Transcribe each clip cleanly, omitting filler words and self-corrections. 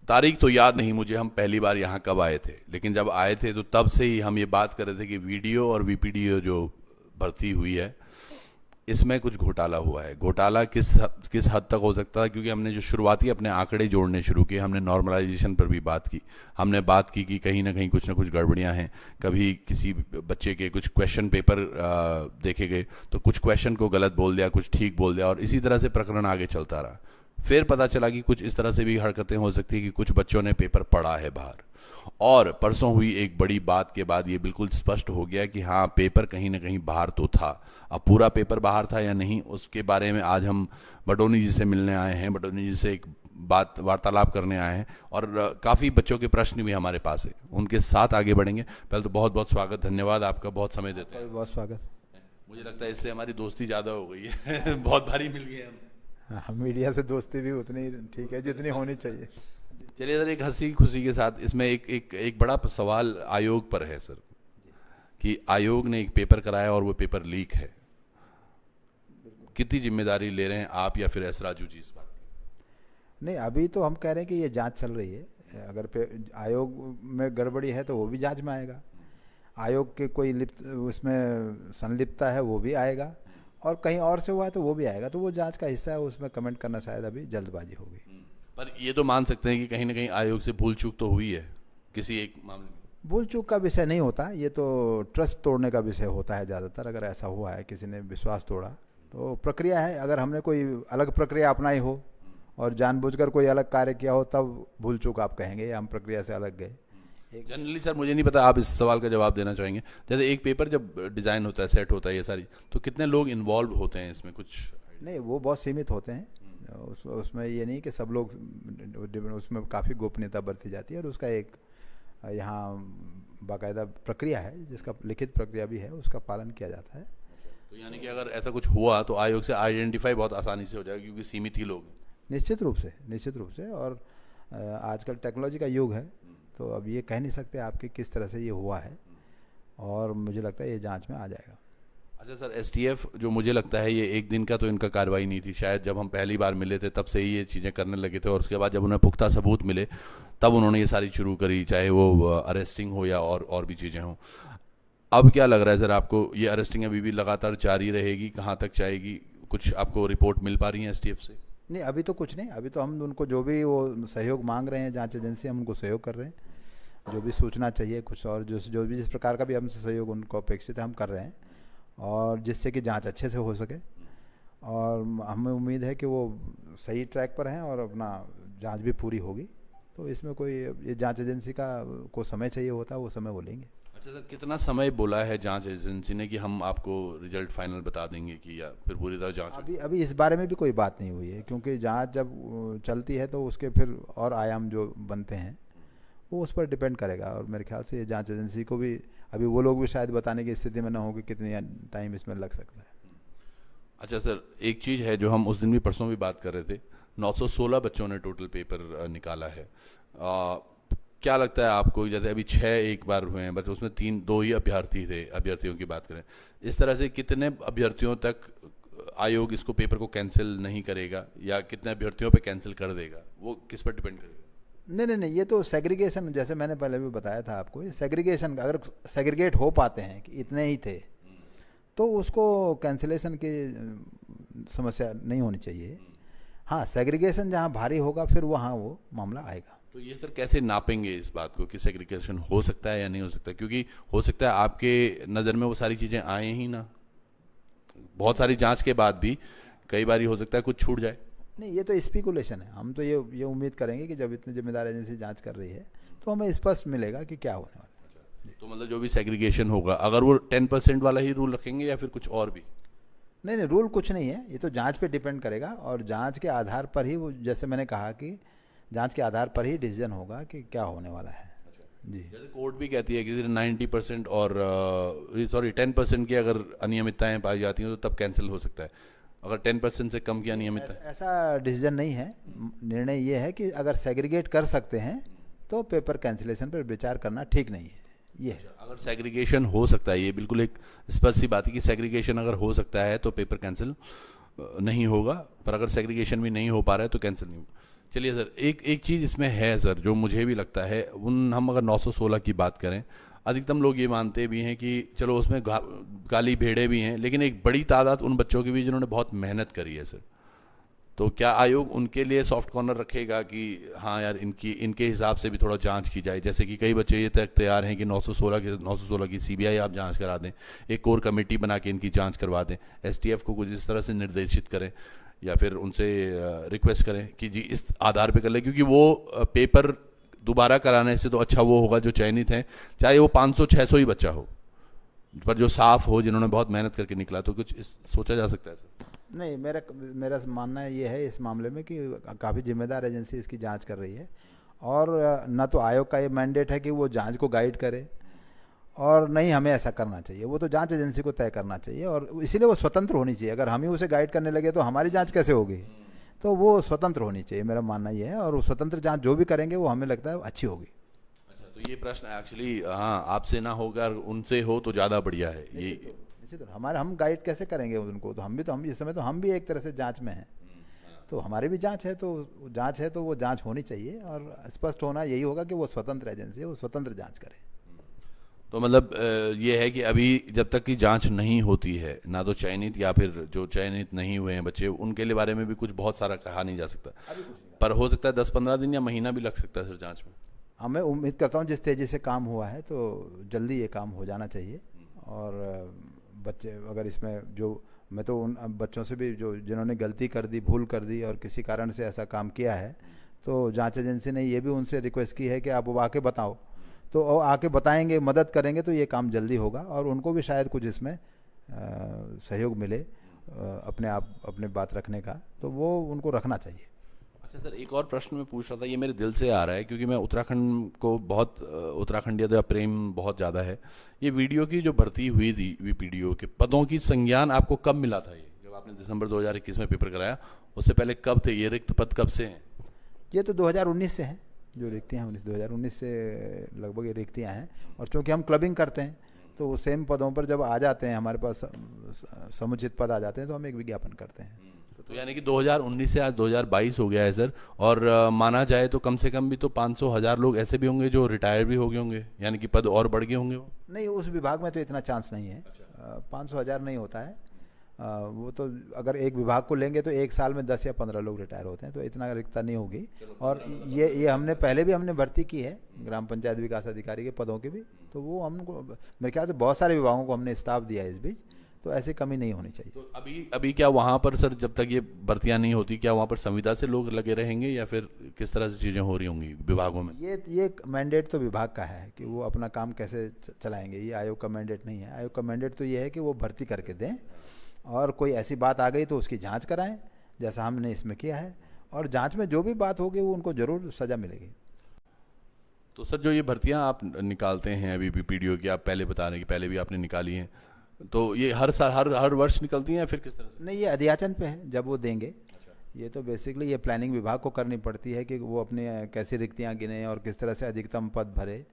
तारीख तो याद नहीं मुझे, हम पहली बार यहाँ कब आए थे, लेकिन जब आए थे तो तब से ही हम ये बात कर रहे थे कि वीडियो और वीपीडीओ जो भर्ती हुई है इसमें कुछ घोटाला हुआ है। घोटाला किस हद तक हो सकता है, क्योंकि हमने जो शुरुआती अपने आंकड़े जोड़ने शुरू किए, हमने नॉर्मलाइजेशन पर भी बात की, हमने बात की कि कहीं ना कहीं कुछ ना कुछ गड़बड़ियां हैं। कभी किसी बच्चे के कुछ क्वेश्चन पेपर देखे गए तो कुछ क्वेश्चन को गलत बोल दिया, कुछ ठीक बोल दिया, और इसी तरह से प्रकरण आगे चलता रहा। फिर पता चला कि कुछ इस तरह से भी हरकतें हो सकती है कि कुछ बच्चों ने पेपर पढ़ा है बाहर। और परसों हुई एक बड़ी बात के बाद ये बिल्कुल स्पष्ट हो गया कि हाँ, पेपर कहीं ना कहीं बाहर तो था। अब पूरा पेपर बाहर था या नहीं, उसके बारे में आज हम बडोनी जी से मिलने आए हैं, बडोनी जी से एक बात वार्तालाप करने आए हैं, और काफ़ी बच्चों के प्रश्न भी हमारे पास है, उनके साथ आगे बढ़ेंगे। पहले तो बहुत बहुत स्वागत, धन्यवाद आपका, बहुत समय देते हैं। बहुत स्वागत। मुझे लगता है इससे हमारी दोस्ती ज़्यादा हो गई है बहुत भारी मिल गए हम। हम मीडिया से दोस्ती भी उतनी ठीक है जितनी होनी चाहिए। चलिए सर, एक हंसी खुशी के साथ इसमें एक बड़ा सवाल आयोग पर है सर, कि आयोग ने एक पेपर कराया और वो पेपर लीक है। कितनी जिम्मेदारी ले रहे हैं आप या फिर एस राजू जी इस बात की? नहीं, अभी तो हम कह रहे हैं कि ये जांच चल रही है। अगर आयोग में गड़बड़ी है तो वो भी जांच में आएगा। आयोग के कोई उसमें संलिप्तता है वो भी आएगा, और कहीं और से हुआ है तो वो भी आएगा। तो वो जांच का हिस्सा है, उसमें कमेंट करना शायद अभी जल्दबाजी होगी। पर ये तो मान सकते हैं कि कहीं ना कहीं आयोग से भूल चूक तो हुई है किसी एक मामले में। भूल चूक का विषय नहीं होता, ये तो ट्रस्ट तोड़ने का विषय होता है ज़्यादातर। अगर ऐसा हुआ है, किसी ने विश्वास तोड़ा, तो प्रक्रिया है। अगर हमने कोई अलग प्रक्रिया अपनाई हो और जानबूझकर कोई अलग कार्य किया हो, तब भूल चूक आप कहेंगे, हम प्रक्रिया से अलग गए। जनरली सर मुझे नहीं पता, आप इस सवाल का जवाब देना चाहेंगे। जैसे एक पेपर जब डिज़ाइन होता है, सेट होता है, ये सारी, तो कितने लोग इन्वॉल्व होते हैं इसमें कुछ? नहीं, वो बहुत सीमित होते हैं। उसमें ये नहीं कि सब लोग, उसमें काफ़ी गोपनीयता बरती जाती है, और उसका एक यहाँ बाकायदा प्रक्रिया है, जिसका लिखित प्रक्रिया भी है, उसका पालन किया जाता है। तो यानी कि अगर ऐसा कुछ हुआ तो आयोग से आइडेंटिफाई बहुत आसानी से हो जाएगा, क्योंकि सीमित ही लोग हैं। निश्चित रूप से, निश्चित रूप से। और आजकल टेक्नोलॉजी का युग है, तो अब ये कह नहीं सकते आपकी किस तरह से ये हुआ है, और मुझे लगता है ये जांच में आ जाएगा। अच्छा सर, एसटीएफ जो मुझे लगता है ये एक दिन का तो इनका कार्रवाई नहीं थी, शायद जब हम पहली बार मिले थे तब से ही ये चीज़ें करने लगे थे, और उसके बाद जब उन्हें पुख्ता सबूत मिले तब उन्होंने ये सारी शुरू करी, चाहे वो अरेस्टिंग हो या और भी चीज़ें हों। अब क्या लग रहा है सर आपको, ये अरेस्टिंग अभी भी लगातार जारी रहेगी, कहाँ तक जाएगी? कुछ आपको रिपोर्ट मिल पा रही है एसटीएफ से? नहीं, अभी तो कुछ नहीं। अभी तो हम उनको जो भी वो सहयोग मांग रहे हैं, जांच एजेंसी, हम उनको सहयोग कर रहे हैं। जो भी सूचना चाहिए कुछ, और जो भी जिस प्रकार का भी हमसे सहयोग उनको अपेक्षित है, हम कर रहे हैं, और जिससे कि जांच अच्छे से हो सके। और हमें उम्मीद है कि वो सही ट्रैक पर हैं और अपना जांच भी पूरी होगी। तो इसमें कोई, ये जांच एजेंसी को समय चाहिए होता है, वो समय वो लेंगे। अच्छा सर, कितना समय बोला है जांच एजेंसी ने कि हम आपको रिजल्ट फाइनल बता देंगे, कि या फिर पूरी तरह जांच? अभी इस बारे में भी कोई बात नहीं हुई है, क्योंकि जांच जब चलती है तो उसके फिर और आयाम जो बनते हैं वो उस पर डिपेंड करेगा। और मेरे ख्याल से ये जांच एजेंसी को भी, अभी वो लोग भी शायद बताने की स्थिति में ना हो कि कितनी टाइम इसमें लग सकता है। अच्छा सर, एक चीज़ है जो हम उस दिन भी, परसों भी बात कर रहे थे, 916 बच्चों ने टोटल पेपर निकाला है। क्या लगता है आपको, जैसे अभी 6 एक बार हुए हैं, बट उसमें दो ही अभ्यर्थी थे, अभ्यर्थियों की बात करें, इस तरह से कितने अभ्यर्थियों तक आयोग इसको पेपर को कैंसिल नहीं करेगा, या कितने अभ्यर्थियों पे कैंसिल कर देगा, वो किस पर डिपेंड करेगा? नहीं नहीं नहीं, ये तो सेग्रीगेशन, जैसे मैंने पहले भी बताया था आपको, ये सेग्रीगेशन, अगर सेग्रीगेट हो पाते हैं कि इतने ही थे, तो उसको कैंसिलेशन की समस्या नहीं होनी चाहिए। हाँ, सेग्रीगेशन जहाँ भारी होगा फिर वहाँ वो मामला आएगा। तो ये सर कैसे नापेंगे इस बात को कि सेग्रीगेशन हो सकता है या नहीं हो सकता? क्योंकि हो सकता है आपके नज़र में वो सारी चीज़ें आए ही ना, बहुत सारी जांच के बाद भी कई बार हो सकता है कुछ छूट जाए। नहीं, ये तो स्पेकुलेशन है। हम तो ये उम्मीद करेंगे कि जब इतनी जिम्मेदार एजेंसी जांच कर रही है तो हमें स्पष्ट मिलेगा कि क्या होने वाला है। तो मतलब जो भी सेग्रीगेशन होगा, अगर वो 10% वाला ही रूल रखेंगे या फिर कुछ और भी? नहीं नहीं, रूल कुछ नहीं है, ये तो जांच पे डिपेंड करेगा, और जांच के आधार पर ही वो, जैसे मैंने कहा कि जांच के आधार पर ही डिसीजन होगा कि क्या होने वाला है। जी, जैसे कोर्ट भी कहती है कि 90% और 10% की अगर अनियमितताएं पाई जाती हैं तो तब कैंसिल हो सकता है, अगर 10% से कम की अनियमितता। ऐसा डिसीजन नहीं है। निर्णय ये है कि अगर सेग्रीगेट कर सकते हैं तो पेपर कैंसिलेशन पर विचार करना ठीक नहीं है, ये है। अगर सेग्रीगेशन हो सकता है, ये बिल्कुल एक स्पष्ट सी बात है कि सेग्रीगेशन अगर हो सकता है तो पेपर कैंसिल नहीं होगा, पर अगर सेग्रीगेशन भी नहीं हो पा रहा है तो कैंसिल नहीं होगा। चलिए सर, एक एक चीज़ इसमें है सर जो मुझे भी लगता है, उन हम अगर 916 की बात करें, अधिकतम लोग ये मानते भी हैं कि चलो उसमें काली भेड़ें भी हैं, लेकिन एक बड़ी तादाद उन बच्चों की भी जिन्होंने बहुत मेहनत करी है सर। तो क्या आयोग उनके लिए सॉफ्ट कॉर्नर रखेगा कि हाँ यार इनके हिसाब से भी थोड़ा जांच की जाए? जैसे कि कई बच्चे ये तक तैयार हैं कि 916 की सीबीआई आप जांच करा दें, एक कोर कमेटी बना के इनकी जांच करवा दें, एसटीएफ को कुछ इस तरह से निर्देशित करें या फिर उनसे रिक्वेस्ट करें कि जी इस आधार पे कर ले, क्योंकि वो पेपर दोबारा कराने से तो अच्छा वो होगा जो चयनित हैं, चाहे वो 500-600 ही बच्चा हो, पर जो साफ हो, जिन्होंने बहुत मेहनत करके निकला। तो कुछ सोचा जा सकता है सर? नहीं, मेरा मेरा मानना ये है इस मामले में कि काफ़ी जिम्मेदार एजेंसी इसकी जांच कर रही है, और न तो आयोग का ये मैंडेट है कि वो जांच को गाइड करे, और नहीं हमें ऐसा करना चाहिए, वो तो जांच एजेंसी को तय करना चाहिए, और इसीलिए वो स्वतंत्र होनी चाहिए। अगर हम ही उसे गाइड करने लगे तो हमारी जांच कैसे होगी? तो वो स्वतंत्र होनी चाहिए, मेरा मानना ये है, और वो स्वतंत्र जांच जो भी करेंगे वो हमें लगता है अच्छी होगी। अच्छा, तो ये प्रश्न एक्चुअली हाँ आपसे ना होगा, उनसे हो तो ज़्यादा बढ़िया है ये। निश्चित हमारे हम गाइड कैसे करेंगे उनको? तो हम इस समय तो हम भी एक तरह से जांच में हैं, तो हमारी भी जांच है, तो वो जांच होनी चाहिए, और स्पष्ट होना यही होगा कि वो स्वतंत्र एजेंसी है, वो स्वतंत्र जांच करे। तो मतलब ये है कि अभी जब तक की जांच नहीं होती है, ना तो चयनित या फिर जो चयनित नहीं हुए हैं बच्चे, उनके लिए बारे में भी कुछ बहुत सारा कहा नहीं जा सकता, पर हो सकता है 10-15 दिन या महीना भी लग सकता है सर जांच में। हाँ, मैं उम्मीद करता हूँ जिस तेज़ी से काम हुआ है तो जल्दी ये काम हो जाना चाहिए, और बच्चे अगर इसमें जो, मैं तो उन बच्चों से भी जो जिन्होंने गलती कर दी, भूल कर दी और किसी कारण से ऐसा काम किया है, तो जांच एजेंसी ने ये भी उनसे रिक्वेस्ट की है कि आप वो आके बताओ, तो वो आके बताएंगे, मदद करेंगे, तो ये काम जल्दी होगा, और उनको भी शायद कुछ इसमें सहयोग मिले अपने आप अपने बात रखने का, तो वो उनको रखना चाहिए। अच्छा सर, एक और प्रश्न मैं पूछ रहा था, ये मेरे दिल से आ रहा है क्योंकि मैं उत्तराखंड को बहुत उत्तराखंडीयता का प्रेम बहुत ज़्यादा है। ये वीडियो की जो भर्ती हुई थी वीपीडीओ के पदों की संज्ञान आपको कब मिला था? ये जब आपने दिसंबर 2021 में पेपर कराया, उससे पहले कब थे ये रिक्त पद, कब से हैं? ये तो 2019 से हैं, जो रिक्तियाँ हैं 2019 से लगभग ये रिक्तियाँ हैं, और चूँकि हम क्लबिंग करते हैं तो वो सेम पदों पर जब आ जाते हैं, हमारे पास समुचित पद आ जाते हैं, तो हम एक विज्ञापन करते हैं। तो यानी कि 2019 से आज 2022 हो गया है सर, और माना जाए तो कम से कम भी तो 500,000 लोग ऐसे भी होंगे जो रिटायर भी हो गए होंगे, यानी कि पद और बढ़ गए होंगे वो? नहीं, उस विभाग में तो इतना चांस नहीं है। 500,000 नहीं होता है, वो तो अगर एक विभाग को लेंगे तो एक साल में 10 या 15 लोग रिटायर होते हैं, तो इतना रिक्ता नहीं होगी। और ये हमने पहले भी भर्ती की है ग्राम पंचायत विकास अधिकारी के पदों की भी, तो वो हमको मेरे ख्याल से बहुत सारे विभागों को हमने स्टाफ दिया है इस बीच, तो ऐसी कमी नहीं होनी चाहिए। तो अभी क्या वहाँ पर सर जब तक ये भर्तियाँ नहीं होती, क्या वहाँ पर संविदा से लोग लगे रहेंगे या फिर किस तरह से चीज़ें हो रही होंगी विभागों में? ये मैंडेट तो विभाग का है कि वो अपना काम कैसे चलाएंगे, ये आयोग का मैंडेट नहीं है। आयोग का मैंडेट तो ये है कि वो भर्ती करके दें, और कोई ऐसी बात आ गई तो उसकी जांच कराएं, जैसा हमने इसमें किया है, और जांच में जो भी बात होगी वो उनको ज़रूर सज़ा मिलेगी। तो सर जो ये भर्तियाँ आप निकालते हैं अभी बीपीडीओ की, आप पहले बता रहे हैं कि पहले भी आपने निकाली हैं, तो ये हर साल हर वर्ष निकलती हैं या फिर किस तरह से? नहीं, ये अध्याचन पे है जब वो देंगे। ये तो बेसिकली ये प्लानिंग विभाग को करनी पड़ती है कि वो अपने कैसी रिक्तियाँ गिने और किस तरह से अधिकतम पद भरे,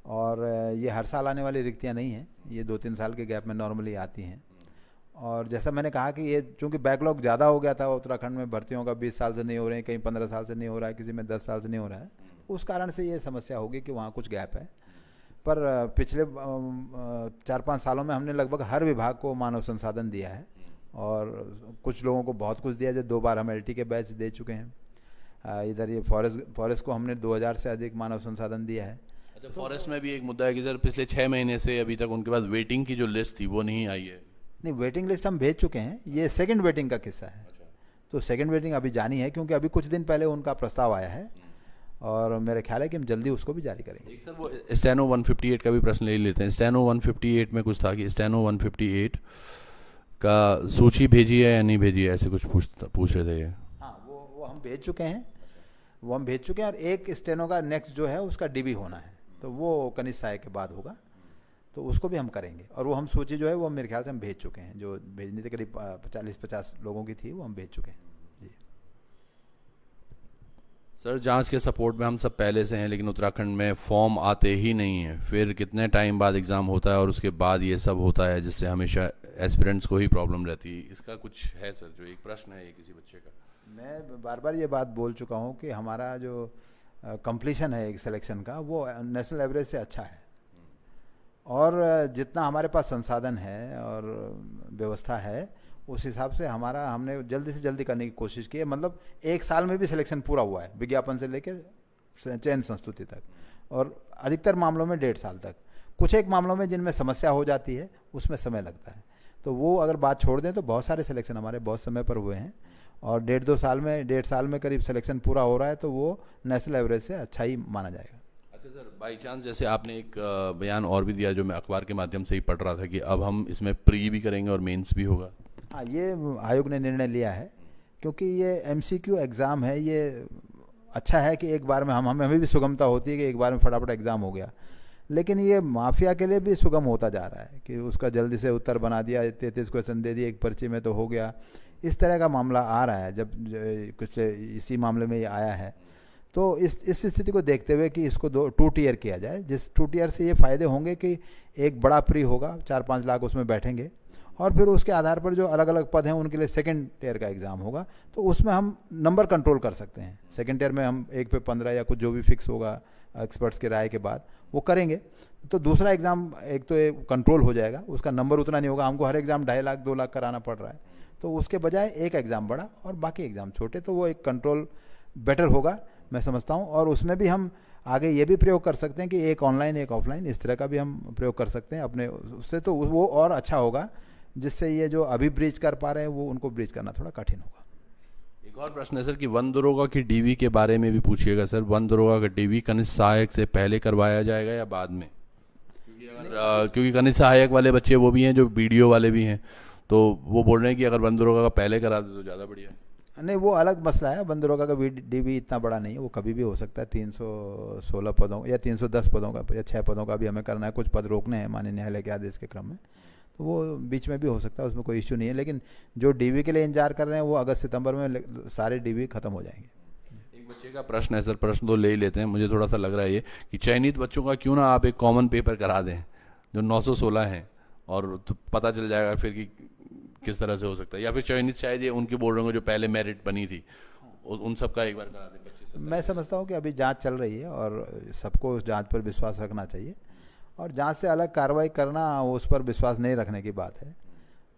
और ये हर साल आने वाली रिक्तियाँ नहीं हैं, ये 2-3 साल के गैप में नॉर्मली आती हैं। और जैसा मैंने कहा कि ये चूँकि बैकलॉग ज़्यादा हो गया था उत्तराखंड में, भर्तियों का 20 साल से नहीं हो रहे हैं, कहीं 15 साल से नहीं हो रहा है, किसी में 10 साल से नहीं हो रहा है, उस कारण से ये समस्या होगी कि वहाँ कुछ गैप है। पर पिछले 4-5 सालों में हमने लगभग हर विभाग को मानव संसाधन दिया है, और कुछ लोगों को बहुत कुछ दिया, जैसे 2 बार हम LT के बैच दे चुके हैं। इधर ये फॉरेस्ट को हमने 2000 से अधिक मानव संसाधन दिया है। अच्छा, फॉरेस्ट में भी एक मुद्दा है कि सर पिछले 6 महीने से अभी तक उनके पास वेटिंग की जो लिस्ट थी वो नहीं आई है। नहीं, वेटिंग लिस्ट हम भेज चुके हैं, ये सेकंड वेटिंग का किस्सा है। तो सेकंड वेटिंग अभी जानी है, क्योंकि अभी कुछ दिन पहले उनका प्रस्ताव आया है, और मेरे ख्याल है कि हम जल्दी उसको भी जारी करेंगे। एक सर वो स्टेनो 158 का भी प्रश्न ले लेते हैं। स्टेनो 158 में कुछ था कि स्टेनो 158 का सूची भेजी है या नहीं भेजी है, ऐसे कुछ पूछ रहे थे ये। हाँ, वो हम भेज चुके हैं, और एक स्टेनो का नेक्स्ट जो है उसका DB होना है, तो वो कनिष्ठ सहायक के बाद होगा, तो उसको भी हम करेंगे। और वो हम सूची जो है वो मेरे ख्याल से हम भेज चुके हैं, जो भेजनी थी करीब 40-50 लोगों की थी, वो हम भेज चुके हैं जी। सर जांच के सपोर्ट में हम सब पहले से हैं, लेकिन उत्तराखंड में फॉर्म आते ही नहीं है, फिर कितने टाइम बाद एग्ज़ाम होता है और उसके बाद ये सब होता है, जिससे हमेशा एस्पिरेंट्स को ही प्रॉब्लम रहती है। इसका कुछ है सर? जो एक प्रश्न है ये किसी बच्चे का। मैं बार बार ये बात बोल चुका हूँ कि हमारा जो कंप्लीशन है एक सिलेक्शन का वो नेशनल एवरेज से अच्छा है। और जितना हमारे पास संसाधन है और व्यवस्था है उस हिसाब से हमने जल्दी से जल्दी करने की कोशिश की है। मतलब एक साल में भी सिलेक्शन पूरा हुआ है, विज्ञापन से लेकर चयन संस्तुति तक, और अधिकतर मामलों में 1.5 साल तक। कुछ एक मामलों में जिनमें समस्या हो जाती है उसमें समय लगता है, तो वो अगर बात छोड़ दें तो बहुत सारे सिलेक्शन हमारे बहुत समय पर हुए हैं, और 1.5 साल में करीब सिलेक्शन पूरा हो रहा है, तो वो नेशनल एवरेज से अच्छा ही माना जाएगा। अच्छा सर, बाई चांस जैसे आपने एक बयान और भी दिया जो मैं अखबार के माध्यम से ही पढ़ रहा था कि अब हम इसमें प्री भी करेंगे और मेंस भी होगा। हाँ, ये आयोग ने निर्णय लिया है, क्योंकि ये एमसीक्यू एग्ज़ाम है। ये अच्छा है कि एक बार में हमें भी सुगमता होती है कि एक बार में फटाफट एग्ज़ाम हो गया, लेकिन ये माफिया के लिए भी सुगम होता जा रहा है कि उसका जल्दी से उत्तर बना दिया, 33 क्वेश्चन दे दिए एक पर्ची में तो हो गया। इस तरह का मामला आ रहा है। जब कुछ इसी मामले में ये आया है, तो इस स्थिति को देखते हुए कि इसको 2 टियर किया जाए, जिस 2 टियर से ये फ़ायदे होंगे कि एक बड़ा प्री होगा, 4-5 लाख उसमें बैठेंगे, और फिर उसके आधार पर जो अलग अलग पद हैं उनके लिए सेकंड टियर का एग्ज़ाम होगा, तो उसमें हम नंबर कंट्रोल कर सकते हैं। सेकंड टियर में हम 1 पे 15 या कुछ जो भी फिक्स होगा एक्सपर्ट्स के राय के बाद वो करेंगे। तो दूसरा एग्ज़ाम एक तो कंट्रोल हो जाएगा, उसका नंबर उतना नहीं होगा। हमको हर एग्ज़ाम 2.5 लाख 2 लाख कराना पड़ रहा है, तो उसके बजाय एक एग्ज़ाम बड़ा और बाकी एग्ज़ाम छोटे, तो वो एक कंट्रोल बेटर होगा मैं समझता हूँ। और उसमें भी हम आगे ये भी प्रयोग कर सकते हैं कि एक ऑनलाइन एक ऑफलाइन, इस तरह का भी हम प्रयोग कर सकते हैं अपने उससे, तो वो और अच्छा होगा, जिससे ये जो अभी ब्रीच कर पा रहे हैं वो उनको ब्रीच करना थोड़ा कठिन होगा। एक और प्रश्न है सर कि वन दरोगा की डीवी के बारे में भी पूछिएगा सर। वन दरोगा का डीवी कनिष्ठ सहायक से पहले करवाया जाएगा या बाद में? क्योंकि कनिष्ठ सहायक वाले बच्चे वो भी हैं जो बीडीओ वाले भी हैं, तो वो बोल रहे हैं कि अगर वन दरोगा का पहले करा दे तो ज़्यादा बढ़िया है। नहीं, वो अलग मसला है। वन दरोगा का डीवी इतना बड़ा नहीं है, वो कभी भी हो सकता है। 316 पदों या 310 पदों का या 6 पदों का भी हमें करना है, कुछ पद रोकने हैं माननीय न्यायालय के आदेश के क्रम में, तो वो बीच में भी हो सकता है, उसमें कोई इश्यू नहीं है। लेकिन जो डीवी के लिए इंतजार कर रहे हैं वो अगस्त सितंबर में सारे डीवी खत्म हो जाएंगे। एक बच्चे का प्रश्न है सर, प्रश्न तो ले ही लेते हैं, मुझे थोड़ा सा लग रहा है ये कि चयनित बच्चों का क्यों ना आप एक कॉमन पेपर करा दें जो 916 हैं, और तो पता चल जाएगा फिर कि किस तरह से हो सकता है। या फिर चयनित शायद ये उनके बोल रहे होंगे जो पहले मेरिट बनी थी, उन सब का एक बार करा दें 25। मैं समझता हूँ कि अभी जांच चल रही है और सबको उस जांच पर विश्वास रखना चाहिए, और जांच से अलग कार्रवाई करना उस पर विश्वास नहीं रखने की बात है,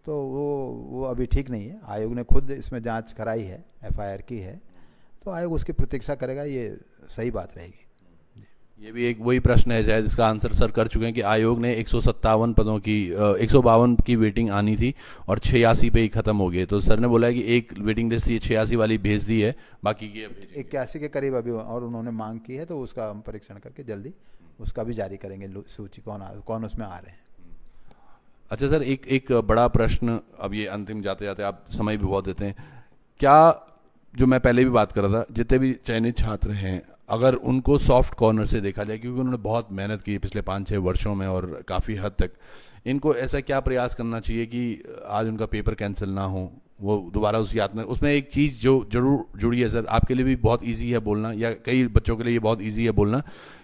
तो वो अभी ठीक नहीं है। आयोग ने खुद इसमें जांच कराई है, एफआईआर की है, तो आयोग उसकी प्रतीक्षा करेगा, ये सही बात रहेगी। ये भी एक वही प्रश्न है शायद जिसका आंसर सर कर चुके हैं कि आयोग ने 157 पदों की 152 की वेटिंग आनी थी और 86 पे ही खत्म हो गए। तो सर ने बोला है कि एक वेटिंग लिस्ट ये 86 वाली भेज दी है, बाकी की 81 के करीब अभी और उन्होंने मांग की है, तो उसका हम परीक्षण करके जल्दी उसका भी जारी करेंगे सूची, कौन उसमें आ रहे हैं। अच्छा सर, एक बड़ा प्रश्न, अब ये अंतिम जाते जाते आप समय भी बहुत देते हैं, क्या जो मैं पहले भी बात कर रहा था, जितने भी चयनित छात्र हैं अगर उनको सॉफ्ट कॉर्नर से देखा जाए, क्योंकि उन्होंने बहुत मेहनत की पिछले 5-6 वर्षों में और काफ़ी हद तक, इनको ऐसा क्या प्रयास करना चाहिए कि आज उनका पेपर कैंसिल ना हो, वो दोबारा उस याद में। उसमें एक चीज़ जो जरूर जुड़ी है सर, आपके लिए भी बहुत इजी है बोलना, या कई बच्चों के लिए ये बहुत इजी है बोलना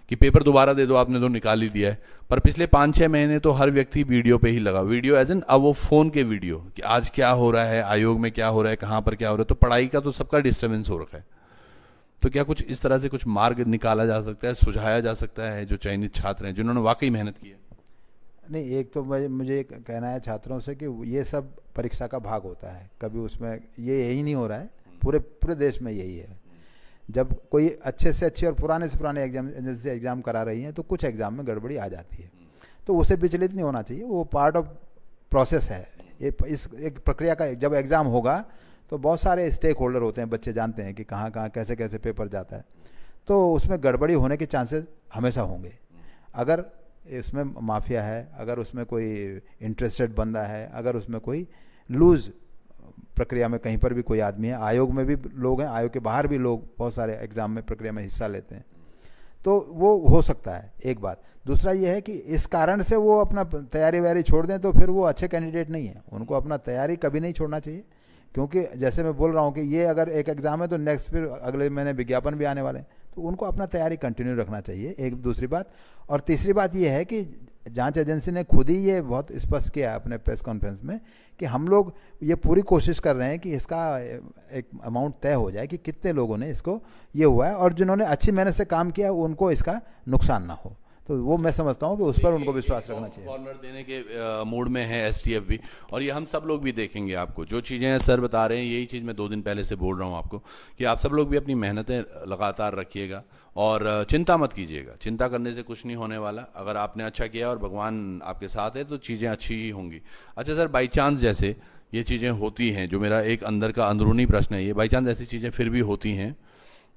कि पेपर दोबारा दे दो, आपने तो निकाल ही दिया है, पर पिछले 5-6 महीने तो हर व्यक्ति वीडियो पे ही लगा। वीडियो एज एन अब वो फ़ोन के वीडियो कि आज क्या हो रहा है, आयोग में क्या हो रहा है, कहाँ पर क्या हो रहा है, तो पढ़ाई का तो सबका डिस्टर्बेंस हो रखा है। तो क्या कुछ इस तरह से कुछ मार्ग निकाला जा सकता है, सुझाया जा सकता है जो चयनित छात्र हैं जिन्होंने वाकई मेहनत की है? नहीं, एक तो मुझे कहना है छात्रों से कि ये सब परीक्षा का भाग होता है, कभी उसमें ये यही नहीं हो रहा है, पूरे देश में यही है। जब कोई अच्छे से अच्छे और पुराने से पुराने एग्जाम एजेंसी एग्ज़ाम करा रही हैं, तो कुछ एग्ज़ाम में गड़बड़ी आ जाती है, तो उसे विचलित नहीं होना चाहिए, वो पार्ट ऑफ प्रोसेस है। इस एक प्रक्रिया का जब एग्ज़ाम होगा तो बहुत सारे स्टेक होल्डर होते हैं, बच्चे जानते हैं कि कहाँ कहाँ कैसे कैसे पेपर जाता है, तो उसमें गड़बड़ी होने के चांसेस हमेशा होंगे। अगर इसमें माफिया है, अगर उसमें कोई इंटरेस्टेड बंदा है, अगर उसमें कोई लूज प्रक्रिया में कहीं पर भी कोई आदमी है, आयोग में भी लोग हैं, आयोग के बाहर भी लोग बहुत सारे एग्ज़ाम में प्रक्रिया में हिस्सा लेते हैं, तो वो हो सकता है एक बात। दूसरा ये है कि इस कारण से वो अपना तैयारी वैयारी छोड़ दें तो फिर वो अच्छे कैंडिडेट नहीं है। उनको अपना तैयारी कभी नहीं छोड़ना चाहिए, क्योंकि जैसे मैं बोल रहा हूँ कि ये अगर एक एग्ज़ाम है तो नेक्स्ट फिर अगले महीने विज्ञापन भी आने वाले हैं, तो उनको अपना तैयारी कंटिन्यू रखना चाहिए, एक दूसरी बात। और तीसरी बात ये है कि जांच एजेंसी ने खुद ही ये बहुत स्पष्ट किया अपने प्रेस कॉन्फ्रेंस में कि हम लोग ये पूरी कोशिश कर रहे हैं कि इसका एक अमाउंट तय हो जाए कि कितने लोगों ने इसको ये हुआ है, और जिन्होंने अच्छी मेहनत से काम किया उनको इसका नुकसान ना हो। तो वो मैं समझता हूँ कि उस पर उनको विश्वास रखना चाहिए। कॉर्नर देने के मूड में है एसटीएफ भी, और ये हम सब लोग भी देखेंगे। आपको जो चीज़ें सर बता रहे हैं यही चीज़ मैं 2 दिन पहले से बोल रहा हूँ आपको कि आप सब लोग भी अपनी मेहनतें लगातार रखिएगा और चिंता मत कीजिएगा। चिंता करने से कुछ नहीं होने वाला। अगर आपने अच्छा किया और भगवान आपके साथ है तो चीज़ें अच्छी ही होंगी। अच्छा सर, बाई चांस जैसे ये चीज़ें होती हैं, जो मेरा एक अंदर का अंदरूनी प्रश्न है, ये बाई चांस ऐसी चीज़ें फिर भी होती हैं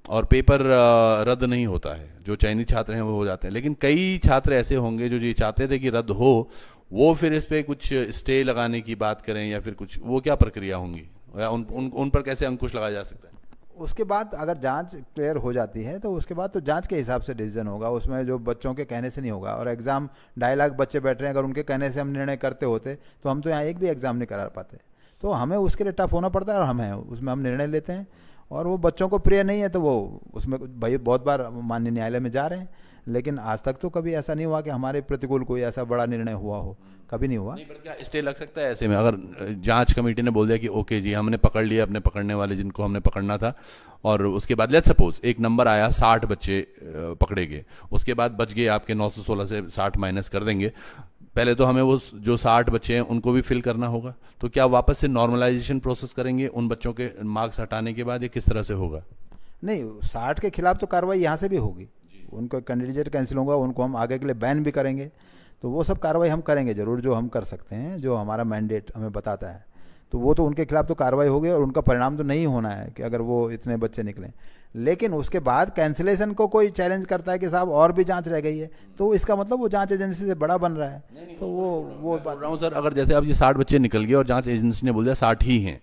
और पेपर रद्द नहीं होता है, जो चयनित छात्र हैं वो हो जाते हैं, लेकिन कई छात्र ऐसे होंगे जो ये चाहते थे कि रद्द हो, वो फिर इस पे कुछ स्टे लगाने की बात करें या फिर कुछ, वो क्या प्रक्रिया होंगी या उन पर कैसे अंकुश लगाया जा सकता है? उसके बाद अगर जांच क्लियर हो जाती है तो उसके बाद तो जांच के हिसाब से डिसीजन होगा, उसमें जो बच्चों के कहने से नहीं होगा। और एग्ज़ाम 2.5 लाख बच्चे बैठ रहे हैं, अगर उनके कहने से हम निर्णय करते होते तो हम तो यहाँ एक भी एग्ज़ाम नहीं करा पाते। तो हमें उसके लिए टफ होना पड़ता है और हमें उसमें हम निर्णय लेते हैं, और वो बच्चों को प्रिय नहीं है तो वो उसमें भाई बहुत बार माननीय न्यायालय में जा रहे हैं, लेकिन आज तक तो कभी ऐसा नहीं हुआ कि हमारे प्रतिकूल कोई ऐसा बड़ा निर्णय हुआ हो, कभी नहीं हुआ। नहीं, पर क्या स्टे लग सकता है ऐसे में? अगर जांच कमेटी ने बोल दिया कि ओके जी हमने पकड़ लिया अपने पकड़ने वाले जिनको हमने पकड़ना था, और उसके बाद लेट्स सपोज एक नंबर आया 60 बच्चे पकड़े गए, उसके बाद बच गए आपके 916 से 60 माइनस कर देंगे, पहले तो हमें वो जो 60 बच्चे हैं उनको भी फिल करना होगा, तो क्या वापस से नॉर्मलाइजेशन प्रोसेस करेंगे उन बच्चों के मार्क्स हटाने के बाद, ये किस तरह से होगा? नहीं, 60 के खिलाफ तो कार्रवाई यहाँ से भी होगी, उनको कैंडिडेट कैंसिल होगा, उनको हम आगे के लिए बैन भी करेंगे, तो वो सब कार्रवाई हम करेंगे जरूर, जो हम कर सकते हैं, जो हमारा मैंडेट हमें बताता है, तो वो तो उनके खिलाफ तो कार्रवाई होगी और उनका परिणाम तो नहीं होना है कि अगर वो इतने बच्चे निकलें। लेकिन उसके बाद कैंसिलेशन को कोई चैलेंज करता है कि साहब और भी जांच रह गई है, तो इसका मतलब वो जांच एजेंसी से बड़ा बन रहा है। तो वो बोल रहा हूँ सर, अगर जैसे अब ये 60 बच्चे निकल गए और जांच एजेंसी ने बोल दिया 60 ही हैं,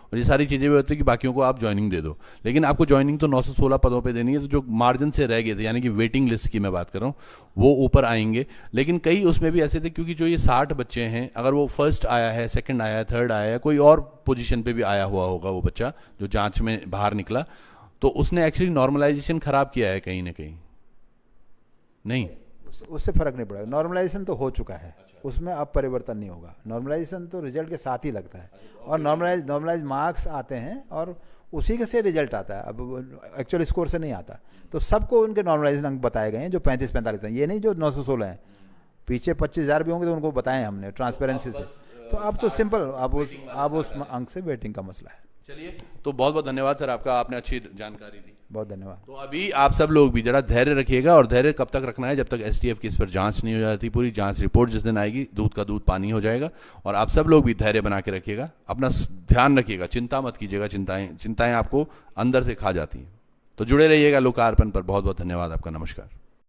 और ये सारी चीज़ें भी होती है कि बाकियों को आप ज्वाइनिंग दे दो, लेकिन आपको ज्वाइनिंग तो 916 पदों पे देनी है, तो जो मार्जिन से रह गए थे, यानी कि वेटिंग लिस्ट की मैं बात कर रहा हूँ, वो ऊपर आएंगे। लेकिन कई उसमें भी ऐसे थे, क्योंकि जो ये 60 बच्चे हैं, अगर वो फर्स्ट आया है, सेकंड आया है, थर्ड आया है, कोई और पोजीशन पे भी आया हुआ होगा वो बच्चा जो जांच में बाहर निकला, तो उसने एक्चुअली नॉर्मलाइजेशन खराब किया है कहीं ना कहीं। नहीं, उससे फर्क नहीं पड़ेगा, नॉर्मलाइजेशन तो हो चुका है, उसमें अब परिवर्तन नहीं होगा। नॉर्मलाइजेशन तो रिजल्ट के साथ ही लगता है, और नॉर्मलाइज मार्क्स आते हैं और उसी के से रिजल्ट आता है, अब एक्चुअल स्कोर से नहीं आता। तो सबको उनके नॉर्मलाइजेशन अंक बताए गए हैं जो 35-45 हैं, ये नहीं जो 916 हैं, पीछे 25,000 भी होंगे तो उनको बताएं हमने ट्रांसपेरेंसी से। तो अब तो सिंपल, अब उस अंक से वेटिंग का मसला है। चलिए, तो बहुत बहुत धन्यवाद सर आपका, आपने अच्छी जानकारी दी, बहुत धन्यवाद। तो अभी आप सब लोग भी जरा धैर्य रखिएगा, और धैर्य कब तक रखना है? जब तक एसटीएफ की इस पर जांच नहीं हो जाती, पूरी जांच रिपोर्ट जिस दिन आएगी दूध का दूध पानी हो जाएगा। और आप सब लोग भी धैर्य बना के रखिएगा, अपना ध्यान रखिएगा, चिंता मत कीजिएगा, चिंताएं आपको अंदर से खा जाती हैं। तो जुड़े रहिएगा लोकार्पण पर। बहुत बहुत धन्यवाद आपका, नमस्कार।